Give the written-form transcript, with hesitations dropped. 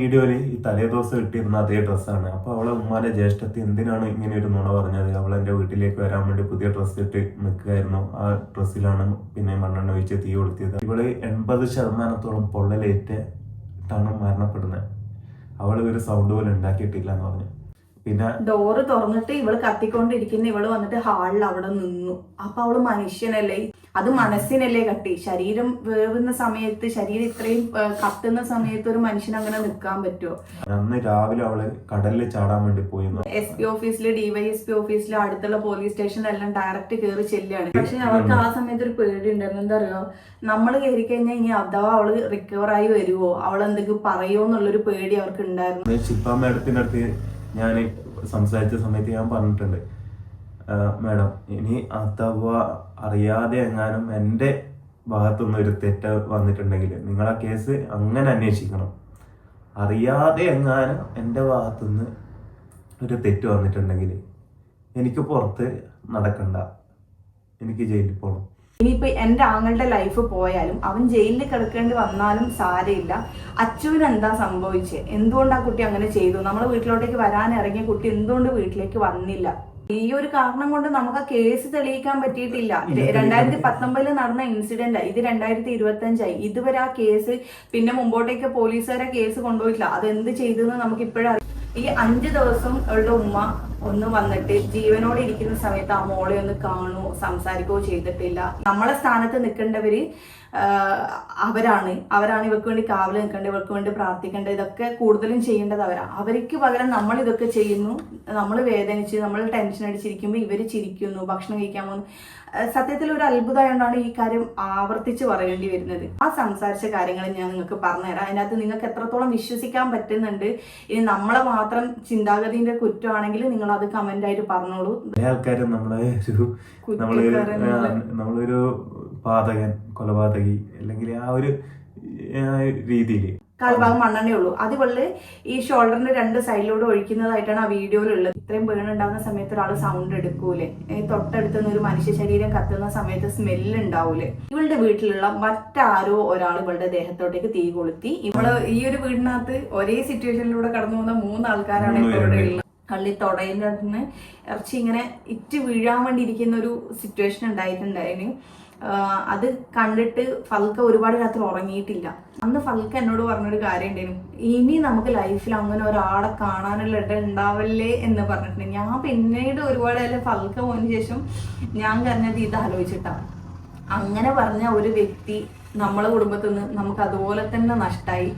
വീഡിയോയില് ഈ തലേദിവസം ഇട്ടിരുന്ന അതേ ഡ്രസ്സാണ്. അപ്പൊ അവളെ ഉമ്മാന്റെ ജ്യേഷ്ഠത്തി എന്തിനാണ് ഇങ്ങനെ ഒരു നുണ പറഞ്ഞത്? അവൾ എന്റെ വീട്ടിലേക്ക് വരാൻ വേണ്ടി പുതിയ ഡ്രസ്സ് ഇട്ട് നിൽക്കുകയായിരുന്നു. ആ ഡ്രസ്സിലാണ് പിന്നെ മണ്ണെണ്ണ ഒഴിച്ച് തീ കൊളുത്തിയത്. ഇവള് 80% പൊള്ളലേറ്റാണ് മരണപ്പെടുന്നത്. അവള് ഒരു സൗണ്ട് പോലും ഉണ്ടാക്കിയിട്ടില്ല എന്ന് പറഞ്ഞു. പിന്നെ ഡോറ് തുറന്നിട്ട് ഇവള് കത്തിക്കൊണ്ടിരിക്കുന്ന ഇവള് വന്നിട്ട് ഹാളിൽ അവിടെ നിന്നു. അപ്പൊ അവള് മനുഷ്യനല്ലേ, അത് മനസ്സിനല്ലേ കത്തി. ശരീരം വേവുന്ന സമയത്ത്, ശരീരം ഇത്രയും കത്തുന്ന സമയത്ത് ഒരു മനുഷ്യൻ അങ്ങനെ നിൽക്കാൻ പറ്റുമോ? അന്ന് രാവിലെ അവള് കടലിൽ ചാടാൻ വേണ്ടി പോയി. SP ഓഫീസില്, DYSP ഓഫീസില്, അടുത്തുള്ള പോലീസ് സ്റ്റേഷനിലെല്ലാം ഡയറക്റ്റ് കയറി ചെല്ലുകയാണ്. പക്ഷെ അവർക്ക് ആ സമയത്ത് ഒരു പേടി ഉണ്ടായിരുന്നു. എന്താ അറിയോ, നമ്മൾ കയറി കഴിഞ്ഞാൽ ഇനി അഥവാ അവള് റിക്കവർ ആയി വരുവോ, അവൾ എന്തെങ്കിലും പറയുമോ എന്നുള്ളൊരു പേടി അവർക്ക് ഉണ്ടായിരുന്നു. ശില്പ മേഡത്തിനടുത്ത് ഞാൻ സംസാരിച്ച സമയത്ത് ഞാൻ പറഞ്ഞിട്ടുണ്ട്, മാഡം ഇനി അഥവാ അറിയാതെ എങ്ങാനും എൻ്റെ ഭാഗത്തുനിന്ന് ഒരു തെറ്റ് വന്നിട്ടുണ്ടെങ്കിൽ നിങ്ങൾ ആ കേസ് അങ്ങനെ അന്വേഷിക്കണം. അറിയാതെ എങ്ങാനും എൻ്റെ ഭാഗത്തുനിന്ന് ഒരു തെറ്റ് വന്നിട്ടുണ്ടെങ്കിൽ എനിക്ക് പുറത്ത് നടക്കണ്ട, എനിക്ക് ജയിലിൽ പോകണം. ഇനിയിപ്പോ എന്റെ ആങ്ങളുടെ ലൈഫ് പോയാലും അവൻ ജയിലിൽ കിടക്കേണ്ടി വന്നാലും സാരമില്ല. അച്ചുവിന് എന്താ സംഭവിച്ചത്? എന്തുകൊണ്ട് ആ കുട്ടി അങ്ങനെ ചെയ്തു? നമ്മളെ വീട്ടിലോട്ടേക്ക് വരാൻ ഇറങ്ങിയ കുട്ടി എന്തുകൊണ്ട് വീട്ടിലേക്ക് വന്നില്ല? ഈ ഒരു കാരണം കൊണ്ട് നമുക്ക് ആ കേസ് തെളിയിക്കാൻ പറ്റിയിട്ടില്ല. 2019 നടന്ന ഇൻസിഡന്റ്, ഇത് 2025 ഇതുവരെ ആ കേസ് പിന്നെ മുമ്പോട്ടേക്ക് പോലീസുകാരെ കേസ് കൊണ്ടുപോയിട്ടില്ല. അതെന്ത് ചെയ്തെന്ന് നമുക്ക് ഇപ്പോഴറിയാം. ഈ 5 ദിവസം അവളുടെ ഉമ്മ ഒന്ന് വന്നിട്ട് ജീവനോടെ ഇരിക്കുന്ന സമയത്ത് ആ മോളെ ഒന്ന് കാണുകയോ സംസാരിക്കുകയോ ചെയ്തിട്ടില്ല. നമ്മളെ സ്ഥാനത്ത് നിൽക്കേണ്ടവര് അവരാണ് ഇവർക്ക് വേണ്ടി കാവല് നിൽക്കേണ്ടത്, ഇവർക്ക് വേണ്ടി പ്രാർത്ഥിക്കേണ്ടത്, ഇതൊക്കെ കൂടുതലും ചെയ്യേണ്ടത് അവരാണ്. അവർക്ക് പകരം നമ്മൾ ഇതൊക്കെ ചെയ്യുന്നു. നമ്മൾ വേദനിച്ച്, നമ്മൾ ടെൻഷൻ അടിച്ചിരിക്കുമ്പോൾ ഇവര് ചിരിക്കുന്നു, ഭക്ഷണം കഴിക്കാൻ പോകുന്നു. സത്യത്തിൽ ഒരു അത്ഭുതമായതുകൊണ്ടാണ് ഈ കാര്യം ആവർത്തിച്ച് പറയേണ്ടി വരുന്നത്. ആ സംസാരിച്ച കാര്യങ്ങൾ ഞാൻ നിങ്ങൾക്ക് പറഞ്ഞുതരാം. അതിനകത്ത് നിങ്ങൾക്ക് എത്രത്തോളം വിശ്വസിക്കാൻ പറ്റുന്നുണ്ട്. ഇനി നമ്മളെ മാത്രം ചിന്താഗതിന്റെ കുറ്റമാണെങ്കിൽ നിങ്ങൾ അത് കമന്റ് ആയിട്ട് പറഞ്ഞോളൂ. ആൾക്കാരും നമ്മളൊരു പാതകൻ, കൊലപാതകി അല്ലെങ്കിൽ ആ ഒരു രീതിയിൽ കാൽഭാഗം മണ്ണെണ്ണേ ഉള്ളൂ. അത് വെള്ളി ഈ ഷോൾഡറിന്റെ 2 സൈഡിലൂടെ ഒഴിക്കുന്നതായിട്ടാണ് ആ വീഡിയോയിലുള്ളത്. ഇത്രയും വീണുണ്ടാകുന്ന സമയത്ത് ഒരാൾ സൗണ്ട് എടുക്കൂലേ? തൊട്ടടുത്തുനിന്ന് ഒരു മനുഷ്യ ശരീരം കത്തുന്ന സമയത്ത് സ്മെല്ല് ഉണ്ടാവൂലേ? ഇവളുടെ വീട്ടിലുള്ള മറ്റാരോ ഒരാൾ ഇവളുടെ ദേഹത്തോട്ടേക്ക് തീ കൊളുത്തി. ഈ ഒരു വീടിനകത്ത് ഒരേ സിറ്റുവേഷനിലൂടെ കടന്നു പോകുന്ന 3 ആൾക്കാരാണ് ഇപ്പോൾ ഇവിടെ ഉള്ളത്. കള്ളി തൊടയിൻ്റെ അടുത്ത് ഇറച്ചി ഇങ്ങനെ ഇറ്റ് വീഴാൻ വേണ്ടി ഇരിക്കുന്ന ഒരു സിറ്റുവേഷൻ ഉണ്ടായിട്ടുണ്ടായിരുന്നു. അത് കണ്ടിട്ട് ഫൽക്ക ഒരുപാട് രാത്രി ഉറങ്ങിയിട്ടില്ല. അന്ന് ഫൽക്ക എന്നോട് പറഞ്ഞൊരു കാര്യം ഉണ്ടായിരുന്നു, ഇനി നമുക്ക് ലൈഫിൽ അങ്ങനെ ഒരാളെ കാണാനുള്ള ഇട ഉണ്ടാവല്ലേ എന്ന് പറഞ്ഞിട്ടുണ്ട്. ഞാൻ പിന്നീട് ഒരുപാട് ഫൽക്ക പോയതിനു ശേഷം ഞാൻ കരഞ്ഞത് ഇത് ആലോചിച്ചിട്ടാണ്. അങ്ങനെ പറഞ്ഞ ഒരു വ്യക്തി നമ്മളെ കുടുംബത്തിൽ നിന്ന് നമുക്ക് അതുപോലെ തന്നെ നഷ്ടമായി.